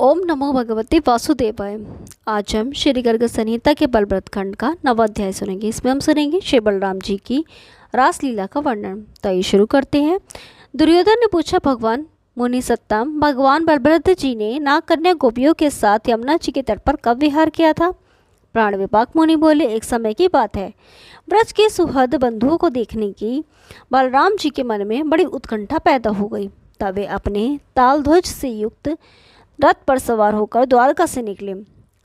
ओम नमो भगवते वासुदेवाय। आज हम श्री गर्ग संहिता के बलभद्र खंड का नवा अध्याय सुनेंगे। इसमें हम सुनेंगे श्री बलराम जी की रासलीला का वर्णन। तो ये शुरू करते हैं। दुर्योधन ने पूछा, भगवान मुनि सत्तम, भगवान बलभद्र जी ने नागकन्या गोपियों के साथ यमुना जी के तट पर कब विहार किया था? प्राण विपाक मुनि बोले, एक समय की बात है। ब्रज के सुहृद बंधुओं को देखने की बलराम जी के मन में बड़ी उत्कंठा पैदा हो गई। तब वे अपने ताल ध्वज से युक्त रथ पर सवार होकर द्वारका से निकले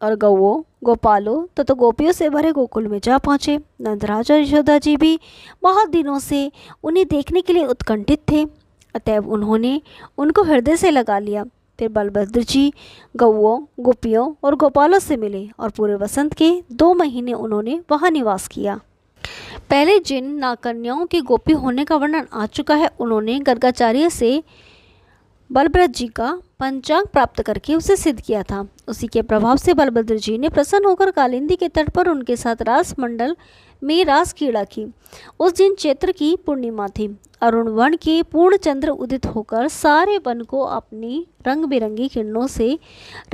और गौओं, गोपालों तथा गोपियों से भरे गोकुल में जा पहुँचे। नंदराज और यशोदा जी भी बहुत दिनों से उन्हें देखने के लिए उत्कंठित थे, अतएव उन्होंने उनको हृदय से लगा लिया। फिर बलभद्र जी गौओं, गोपियों और गोपालों से मिले और पूरे वसंत के 2 महीने उन्होंने वहाँ निवास किया। पहले जिन नागकन्याओं के गोपी होने का वर्णन आ चुका है, उन्होंने गर्गाचार्य से बलभद्र जी का पंचांग प्राप्त करके उसे सिद्ध किया था। उसी के प्रभाव से बलभद्र जी ने प्रसन्न होकर कालिंदी के तट पर उनके साथ रास मंडल में रास क्रीड़ा की। उस दिन चैत्र की पूर्णिमा थी। अरुण वर्ण के पूर्ण चंद्र उदित होकर सारे वन को अपनी रंग बिरंगी किरणों से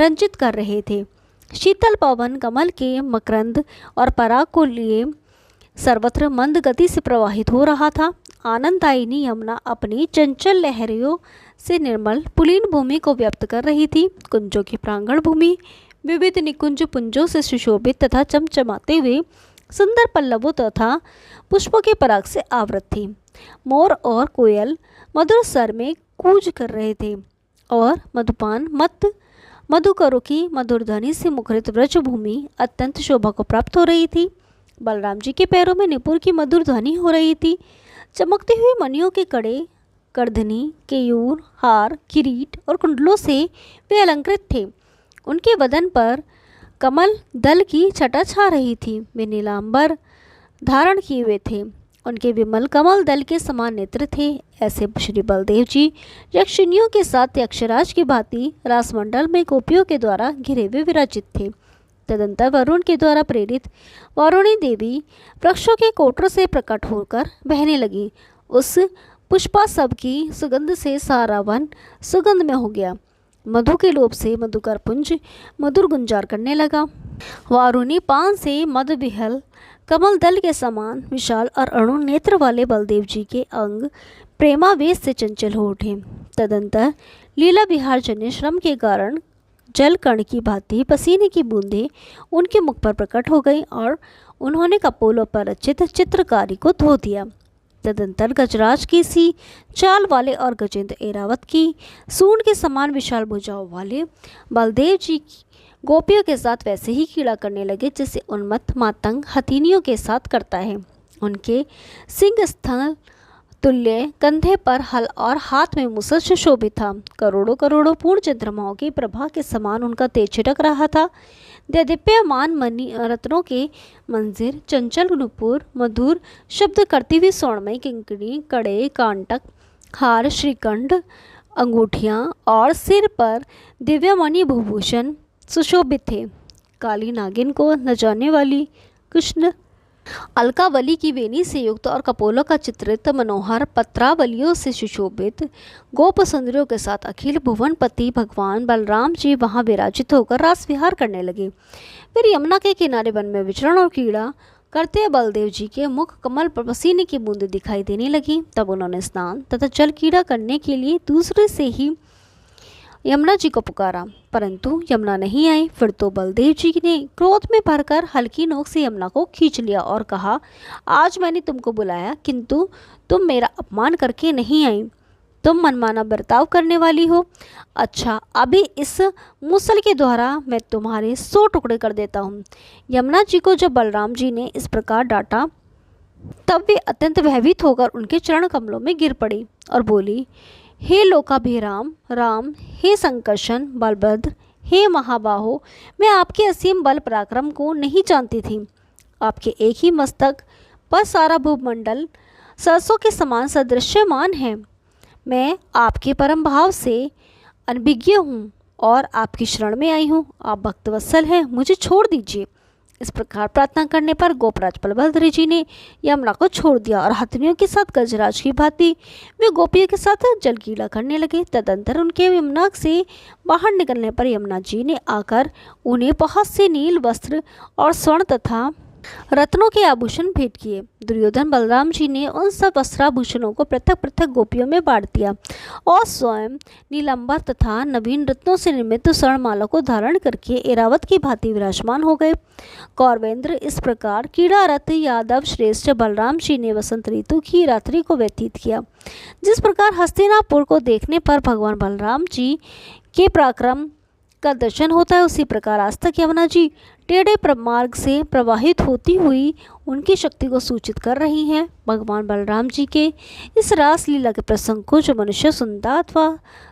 रंजित कर रहे थे। शीतल पवन कमल के मकरंद और पराग को लिए सर्वत्र मंद गति से प्रवाहित हो रहा था। आनंददायिनी यमुना अपनी चंचल लहरियों से निर्मल पुलीन भूमि को व्यक्त कर रही थी। कुंजों की प्रांगण भूमि विविध निकुंज पुंजों से सुशोभित तथा चमचमाते हुए सुंदर पल्लवों तथा पुष्पों के पराग से आवृत थी। मोर और कोयल मधुर स्वर में कूज कर रहे थे और मधुपान मत मधुकरों की मधुर ध्वनि से मुखरित व्रज भूमि अत्यंत शोभा को प्राप्त हो रही थी। बलराम जी के पैरों में निपुर की मधुर ध्वनि हो रही थी। चमकते हुए मणियों के कड़े, करधनी, केयूर, हार, किरीट और कुंडलों से वे अलंकृत थे। उनके बदन पर कमल दल की छटा छा रही थी। वे नीलांबर धारण किए हुए थे। उनके विमल कमल दल के समान नेत्र थे। ऐसे श्री बलदेव जी यक्षिणियों के साथ यक्षराज की भांति रासमंडल में गोपियों के द्वारा घिरे हुए विराजित थे। तदंतर वरुण के द्वारा प्रेरित वारुणी देवी वृक्षों के कोटरों से प्रकट होकर बहने लगी। उस पुष्पासव की सुगंध से सारा वन सुगंध में हो गया। मधु के लोभ से मधुकर पुंज मधुर गुंजार करने लगा। वारुणी पान से मद विहल कमल दल के समान विशाल और अरुण नेत्र वाले बलदेव जी के अंग प्रेमावेश से चंचल हो उठे। तदंतर लीला विहार जन्य श्रम के कारण जल कण की भांति पसीने की बूंदें उनके मुख पर प्रकट हो गई और उन्होंने कपोलों पर रचित चित्रकारी को धो दिया। तदंतर गजराज की सी चाल वाले और गजेंद्र एरावत की सूंड के समान विशाल भुजाओं वाले बलदेव जी गोपियों के साथ वैसे ही क्रीड़ा करने लगे जैसे उन्मत्त मातंग हथिनियों के साथ करता है। उनके सिंह स्थल तुल्य कंधे पर हल और हाथ में मुसल सुशोभित था। करोड़ों करोड़ों पूर्ण चंद्रमाओं की प्रभा के समान उनका तेज छिटक रहा था। देदीप्यमान मणि रत्नों के मंजिर, चंचल नुपुर, मधुर शब्द करती हुई स्वर्णमय किंकड़ी, कड़े, कांटक, हार, श्रीकंठ, अंगूठियाँ और सिर पर दिव्यमणि भूभूषण सुशोभित थे। काली नागिन को न जाने वाली कृष्ण अलकावली की वेणी से युक्त और कपोलों का चित्रित मनोहर पत्रावलियों से सुशोभित गोप सुंदरियों के साथ अखिल भुवनपति भगवान बलराम जी वहां विराजित होकर रास विहार करने लगे। फिर यमुना के किनारे वन में विचरण और क्रीड़ा करते बलदेव जी के मुख कमल पर पसीने की बूंदें दिखाई देने लगी। तब उन्होंने स्नान तथा जल क्रीड़ा करने के लिए दूसरे से ही यमुना जी को पुकारा, परंतु यमुना नहीं आई। फिर तो बलदेव जी ने क्रोध में भरकर हल्की नोक से यमुना को खींच लिया और कहा, आज मैंने तुमको बुलाया किंतु तुम मेरा अपमान करके नहीं आई। तुम मनमाना बर्ताव करने वाली हो। अच्छा, अभी इस मूसल के द्वारा मैं तुम्हारे 100 टुकड़े कर देता हूँ। यमुना जी को जब बलराम जी ने इस प्रकार डांटा तब वे अत्यंत भयभीत होकर उनके चरण कमलों में गिर पड़ी और बोली, हे लोकाभिराम राम, हे संकर्षण बलभद्र, हे महाबाहो, मैं आपके असीम बल पराक्रम को नहीं जानती थी। आपके एक ही मस्तक पर सारा भूमंडल सरसों के समान सदृश्यमान है। मैं आपके परम भाव से अनभिज्ञ हूँ और आपकी शरण में आई हूँ। आप भक्तवत्सल हैं, मुझे छोड़ दीजिए। इस प्रकार प्रार्थना करने पर गोपराज बलभद्र जी ने यमुना को छोड़ दिया और हथनियों के साथ गजराज की भांति वे गोपियों के साथ जल गीला करने लगे। तदंतर उनके यमुना से बाहर निकलने पर यमुना जी ने आकर उन्हें बहुत से नील वस्त्र और स्वर्ण तथा रत्नों के आभूषण भेंट किए। दुर्योधन बलराम जी ने उन सब वस्त्राभूषणों को पृथक पृथक गोपियों में बांट दिया और स्वयं नीलंबर तथा नवीन रत्नों से निर्मित स्वर्णमाला को धारण करके ऐरावत की भांति विराजमान हो गए। कौरवेंद्र इस प्रकार क्रीड़ारत यादव श्रेष्ठ बलराम जी ने वसंत ऋतु की रात्रि को व्यतीत किया। जिस प्रकार हस्तिनापुर को देखने पर भगवान बलराम जी के पराक्रम का दर्शन होता है, उसी प्रकार आज तक यमुना जी टेढ़े मार्ग से प्रवाहित होती हुई उनकी शक्ति को सूचित कर रही हैं। भगवान बलराम जी के इस रास लीला के प्रसंग को जो मनुष्य सुनता अथवा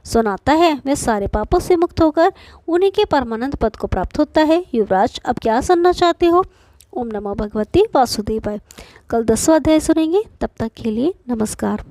सुनाता है वह सारे पापों से मुक्त होकर उन्हीं के परमानंद पद को प्राप्त होता है। युवराज, अब क्या सुनना चाहते हो? ओम नमो भगवते वासुदेवाय। कल 10वां अध्याय सुनेंगे, तब तक के लिए नमस्कार।